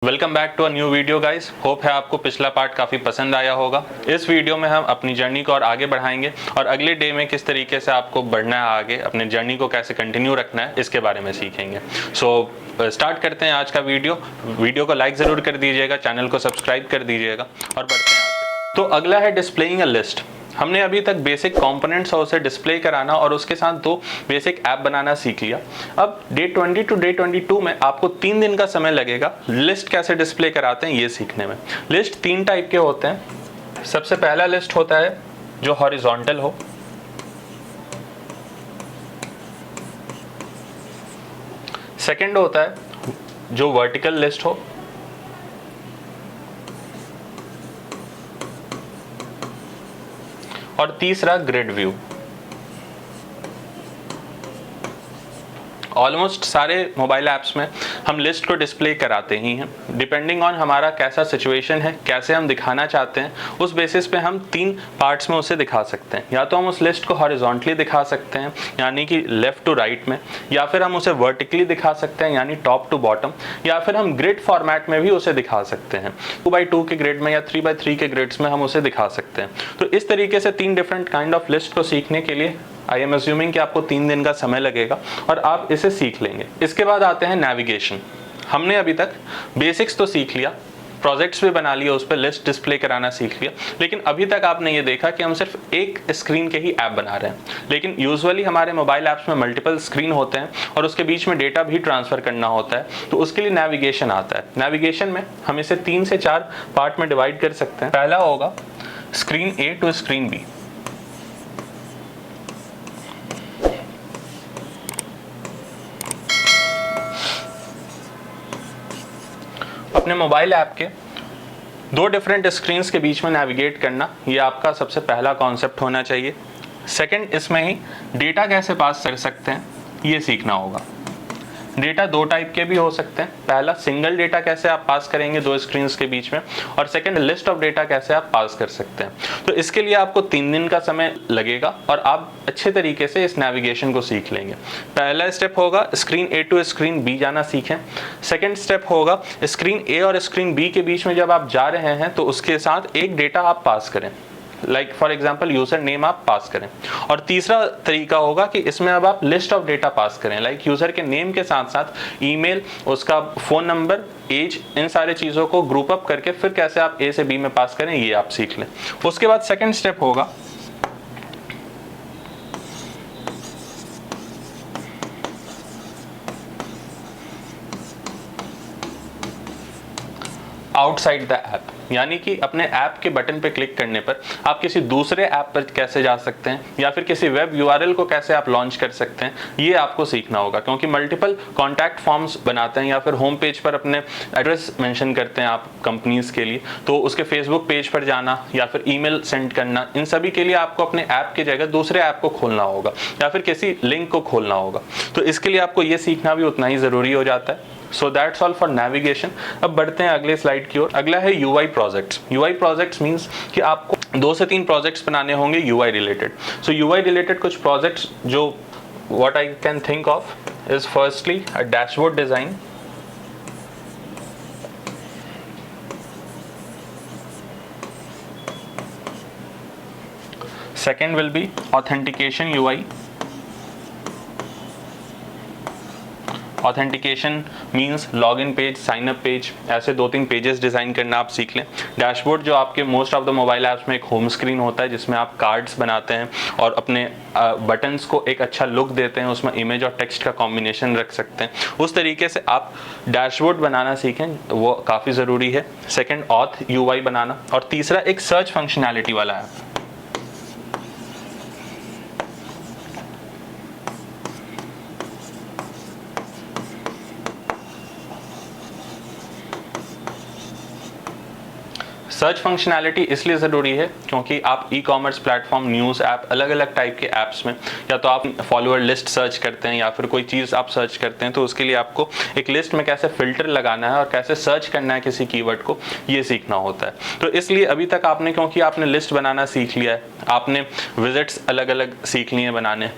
Welcome back to a new video guys. Hope है आपको पिछला पार्ट काफ़ी पसंद आया होगा। इस वीडियो में हम अपनी जर्नी को और आगे बढ़ाएंगे और अगले डे में किस तरीके से आपको बढ़ना है आगे, अपने जर्नी को कैसे कंटिन्यू रखना है, इसके बारे में सीखेंगे। स्टार्ट करते हैं आज का वीडियो को लाइक ज़रूर कर दीजिएगा, चैनल को सब्सक्राइब कर दीजिएगा और बढ़ते हैं आज। तो अगला है डिस्प्लेइंग अ लिस्ट। हमने अभी तक बेसिक कंपोनेंट्स और उसे डिस्प्ले कराना और उसके साथ दो बेसिक ऐप बनाना सीख लिया। अब डे 20 टू डे 22 में आपको 3 दिन का समय लगेगा लिस्ट कैसे डिस्प्ले कराते हैं ये सीखने में। लिस्ट 3 टाइप के होते हैं। सबसे पहला लिस्ट होता है जो हॉरिजॉन्टल हो, सेकंड होता है जो वर्टिकल लिस्ट हो, और तीसरा ग्रिड व्यू। ऑलमोस्ट सारे मोबाइल ऐप्स में हम लिस्ट को डिस्प्ले कराते ही हैं। डिपेंडिंग ऑन हमारा कैसा सिचुएशन है, कैसे हम दिखाना चाहते हैं, उस बेसिस पे हम 3 पार्ट्स में उसे दिखा सकते हैं। या तो हम उस लिस्ट को हॉरिजॉन्टली दिखा सकते हैं यानी कि लेफ्ट टू राइट में, या फिर हम उसे वर्टिकली दिखा सकते हैं यानी टॉप टू बॉटम, या फिर हम ग्रिड फॉर्मेट में भी उसे दिखा सकते हैं। 2x2 के ग्रिड में या 3x3 के ग्रिड्स में हम उसे दिखा सकते हैं। तो इस तरीके से 3 डिफरेंट काइंड ऑफ लिस्ट को सीखने के लिए आई एम अज्यूमिंग कि आपको 3 दिन का समय लगेगा और आप इसे सीख लेंगे। इसके बाद आते हैं नेविगेशन। हमने अभी तक बेसिक्स तो सीख लिया, प्रोजेक्ट्स भी बना लिए, उस पर लिस्ट डिस्प्ले कराना सीख लिया, लेकिन अभी तक आपने ये देखा कि हम सिर्फ एक स्क्रीन के ही ऐप बना रहे हैं। लेकिन यूजुअली हमारे मोबाइल ऐप्स में मल्टीपल स्क्रीन होते हैं और उसके बीच में डेटा भी ट्रांसफर करना होता है, तो उसके लिए नेविगेशन आता है। नेविगेशन में हम इसे 3 से 4 पार्ट में डिवाइड कर सकते हैं। पहला होगा screen A to screen B. अपने मोबाइल ऐप के 2 डिफरेंट स्क्रीन्स के बीच में नेविगेट करना, ये आपका सबसे पहला कॉन्सेप्ट होना चाहिए। सेकंड, इसमें ही डेटा कैसे पास कर सकते हैं ये सीखना होगा। डेटा 2 टाइप के भी हो सकते हैं। पहला, सिंगल डेटा कैसे आप पास करेंगे 2 स्क्रीन्स के बीच में, और सेकंड, लिस्ट ऑफ डेटा कैसे आप पास कर सकते हैं। तो इसके लिए आपको 3 दिन का समय लगेगा और आप अच्छे तरीके से इस नेविगेशन को सीख लेंगे। पहला स्टेप होगा screen A to screen B जाना सीखें। सेकंड स्टेप होगा स्क्रीन ए और स्क्रीन बी के बीच में जब आप जा रहे हैं तो उसके साथ एक डेटा आप पास करें, like for example user name आप पास करें। और तीसरा तरीका होगा कि इसमें अब आप लिस्ट ऑफ डेटा पास करें, लाइक यूजर के नेम के साथ साथ ईमेल, उसका फोन नंबर, एज, इन सारे चीज़ों को ग्रुप अप करके फिर कैसे आप ए से बी में पास करें ये आप सीख लें। उसके बाद सेकंड स्टेप होगा आउटसाइड द ऐप, यानी कि अपने ऐप के बटन पे क्लिक करने पर आप किसी दूसरे ऐप पर कैसे जा सकते हैं या फिर किसी वेब यूआरएल को कैसे आप लॉन्च कर सकते हैं, ये आपको सीखना होगा। क्योंकि मल्टीपल कॉन्टैक्ट फॉर्म्स बनाते हैं या फिर होम पेज पर अपने एड्रेस मेंशन करते हैं आप कंपनीज के लिए, तो उसके फेसबुक पेज पर जाना या फिर ईमेल सेंड करना, इन सभी के लिए आपको अपने ऐप की जगह दूसरे ऐप को खोलना होगा या फिर किसी लिंक को खोलना होगा। तो इसके लिए आपको ये सीखना भी उतना ही ज़रूरी हो जाता है। So that's all for navigation. अब बढ़ते हैं अगले स्लाइड की ओर। अगला है UI projects. UI projects means कि आपको 2 से 3 प्रोजेक्ट्स बनाने होंगे UI related. So UI related कुछ प्रोजेक्ट्स जो what I can think of is firstly a dashboard design, second will be authentication UI. Authentication means login page, sign up page, ऐसे 2-3 pages design करना आप सीख लें। Dashboard जो आपके most of the mobile apps में एक होम स्क्रीन होता है जिसमें आप कार्ड्स बनाते हैं और अपने बटन्स को एक अच्छा लुक देते हैं, उसमें इमेज और टेक्स्ट का कॉम्बिनेशन रख सकते हैं। उस तरीके से आप डैशबोर्ड बनाना सीखें, वो काफ़ी ज़रूरी है। सेकेंड, ऑथ यूआई बनाना, और तीसरा एक सर्च फंक्शनैलिटी वाला ऐप। सर्च फंक्शनैलिटी इसलिए ज़रूरी है क्योंकि आप e commerce platform, news app, अलग अलग टाइप के ऐप्स में या तो आप फॉलोअर लिस्ट सर्च करते हैं या फिर कोई चीज़ आप सर्च करते हैं, तो उसके लिए आपको एक लिस्ट में कैसे फ़िल्टर लगाना है और कैसे सर्च करना है किसी कीवर्ड को, ये सीखना होता है। तो इसलिए अभी तक आपने, क्योंकि आपने लिस्ट बनाना सीख लिया है, आपने विजिट्स अलग अलग सीख लिए बनाने,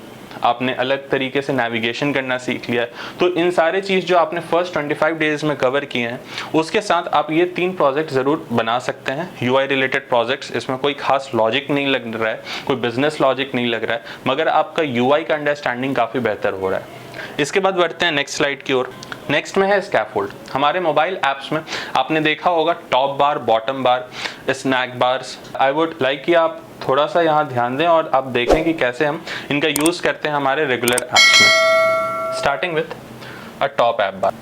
आपने अलग तरीके से नेविगेशन करना सीख लिया है। तो इन सारे चीज़ जो आपने फर्स्ट 25 डेज में कवर किए हैं, उसके साथ आप ये 3 प्रोजेक्ट ज़रूर बना सकते हैं। UI रिलेटेड प्रोजेक्ट्स, इसमें कोई खास लॉजिक नहीं लग रहा है, कोई बिजनेस लॉजिक नहीं लग रहा है, मगर आपका UI का अंडरस्टैंडिंग काफ़ी बेहतर हो रहा है। इसके बाद बढ़ते हैं नेक्स्ट स्लाइड की ओर। नेक्स्ट में है स्कैफोल्ड। हमारे मोबाइल ऐप्स में आपने देखा होगा top bar, bottom bar, snack bars. I would like कि आप थोड़ा सा यहाँ ध्यान दें और आप देखें कि कैसे हम इनका यूज़ करते हैं हमारे रेगुलर ऐप्स में। Starting with a top app bar.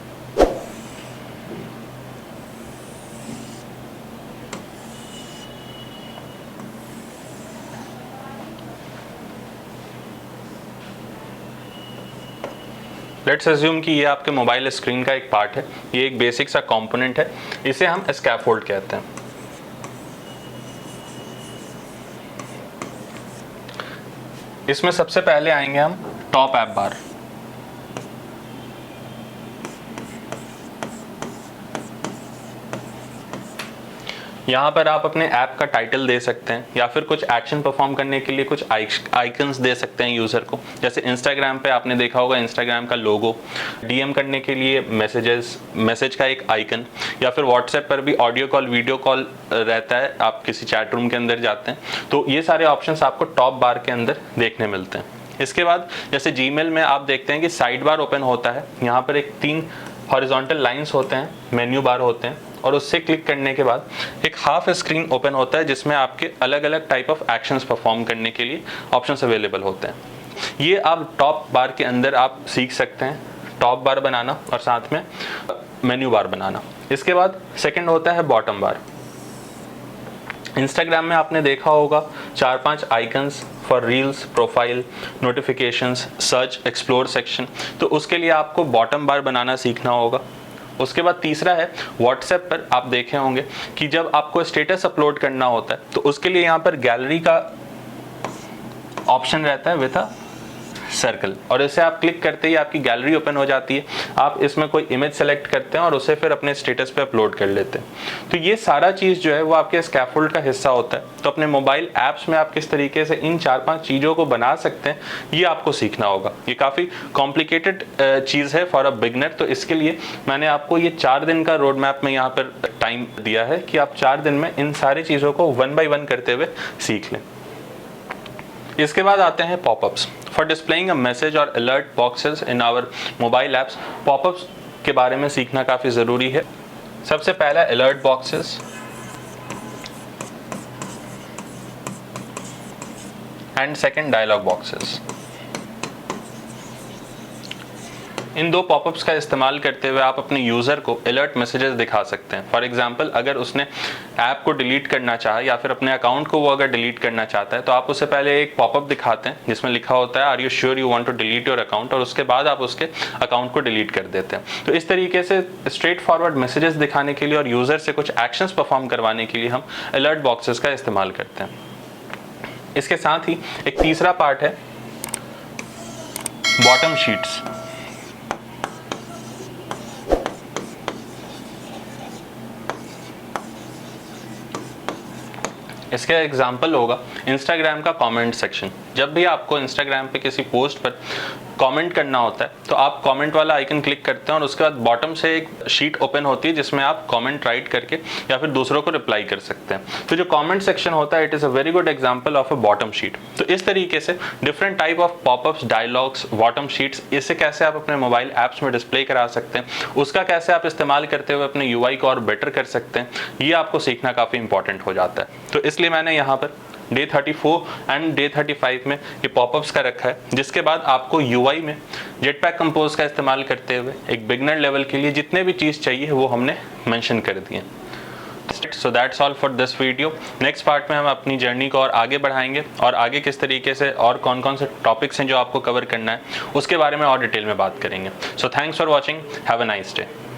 Let's assume कि ये आपके मोबाइल स्क्रीन का एक पार्ट है, ये एक बेसिक सा कंपोनेंट है, इसे हम स्कैफोल्ड कहते हैं। इसमें सबसे पहले आएंगे हम टॉप ऐप बार। यहाँ पर आप अपने ऐप का टाइटल दे सकते हैं या फिर कुछ एक्शन परफॉर्म करने के लिए कुछ आइकन्स दे सकते हैं यूज़र को। जैसे इंस्टाग्राम पे आपने देखा होगा इंस्टाग्राम का लोगो, DM करने के लिए मैसेज का एक आइकन, या फिर व्हाट्सएप पर भी ऑडियो कॉल, वीडियो कॉल रहता है, आप किसी चैट रूम के अंदर जाते हैं तो ये सारे ऑप्शंस आपको टॉप बार के अंदर देखने मिलते हैं। इसके बाद जैसे जीमेल में आप देखते हैं कि साइड बार ओपन होता है, यहाँ पर एक 3 हॉरिजॉन्टल लाइंस होते हैं, मेन्यू बार होते हैं, और उससे क्लिक करने के बाद एक हाफ स्क्रीन ओपन होता है जिसमें आपके अलग अलग टाइप ऑफ एक्शंस परफॉर्म करने के लिए ऑप्शंस अवेलेबल होते हैं। ये आप टॉप बार के अंदर आप सीख सकते हैं, टॉप बार बनाना और साथ में मेन्यू बार बनाना। इसके बाद सेकंड होता है बॉटम बार। इंस्टाग्राम में आपने देखा होगा 4-5 icons for reels, profile, notifications, search, explore section, तो उसके लिए आपको बॉटम बार बनाना सीखना होगा। उसके बाद तीसरा है व्हाट्सएप पर आप देखे होंगे कि जब आपको स्टेटस अपलोड करना होता है तो उसके लिए यहाँ पर गैलरी का ऑप्शन रहता है विद अ सर्कल, और इसे आप क्लिक करते ही आपकी गैलरी ओपन हो जाती है। आप इसमें कोई इमेज सेलेक्ट करते हैं और उसे फिर अपने स्टेटस पे अपलोड कर लेते हैं। तो ये सारा चीज़ जो है वो आपके स्कैफोल्ड का हिस्सा होता है। तो अपने मोबाइल ऐप्स में आप किस तरीके से इन 4-5 चीज़ों को बना सकते हैं ये आपको सीखना होगा। ये काफ़ी कॉम्प्लिकेटेड चीज़ है फॉर अ बिगनर, तो इसके लिए मैंने आपको ये 4 दिन का रोड मैप में यहाँ पर टाइम दिया है कि आप 4 दिन में इन सारी चीज़ों को 1 by 1 करते हुए सीख लें। इसके बाद आते हैं popups. For displaying a message और alert boxes in our mobile apps, popups के बारे में सीखना काफ़ी ज़रूरी है। सबसे पहला alert boxes and second dialogue boxes. इन 2 पॉपअप्स का इस्तेमाल करते हुए आप अपने यूज़र को अलर्ट मैसेजेस दिखा सकते हैं। फॉर एग्जांपल अगर उसने ऐप को डिलीट करना चाहा या फिर अपने अकाउंट को वो अगर डिलीट करना चाहता है तो आप उसे पहले एक पॉपअप दिखाते हैं जिसमें लिखा होता है are you sure you want to delete your account, और उसके बाद आप उसके अकाउंट को डिलीट कर देते हैं। तो इस तरीके से स्ट्रेट फॉरवर्ड मैसेजेस दिखाने के लिए और यूज़र से कुछ एक्शंस परफॉर्म करवाने के लिए हम अलर्ट बॉक्सेस का इस्तेमाल करते हैं। इसके साथ ही एक तीसरा पार्ट है बॉटम शीट्स। इसका एग्जाम्पल होगा इंस्टाग्राम का कमेंट सेक्शन। जब भी आपको इंस्टाग्राम पे किसी पोस्ट पर कमेंट करना होता है तो आप कमेंट वाला आइकन क्लिक करते हैं और उसके बाद बॉटम से एक शीट ओपन होती है जिसमें आप कमेंट राइट करके या फिर दूसरों को रिप्लाई कर सकते हैं। तो जो कमेंट सेक्शन होता है it is a very good example of a bottom sheet. तो इस तरीके से different type of popups, dialogues, bottom sheets, इसे कैसे आप अपने मोबाइल ऐप्स में डिस्प्ले करा सकते हैं, उसका कैसे आप इस्तेमाल करते हुए अपने UI को और बेटर कर सकते हैं, ये आपको सीखना काफ़ी इंपॉर्टेंट हो जाता है। तो इसलिए मैंने यहाँ पर डे 34 एंड डे 35 में ये पॉपअप्स का रखा है, जिसके बाद आपको UI में जेटपैक कंपोज का इस्तेमाल करते हुए एक बिगनर लेवल के लिए जितने भी चीज़ चाहिए वो हमने मेंशन कर दिए। सो that's all for this video. Next part में हम अपनी जर्नी को और आगे बढ़ाएंगे और आगे किस तरीके से और कौन कौन से टॉपिक्स हैं जो आपको कवर करना है उसके बारे में और डिटेल में बात करेंगे। So thanks for watching, have a nice day.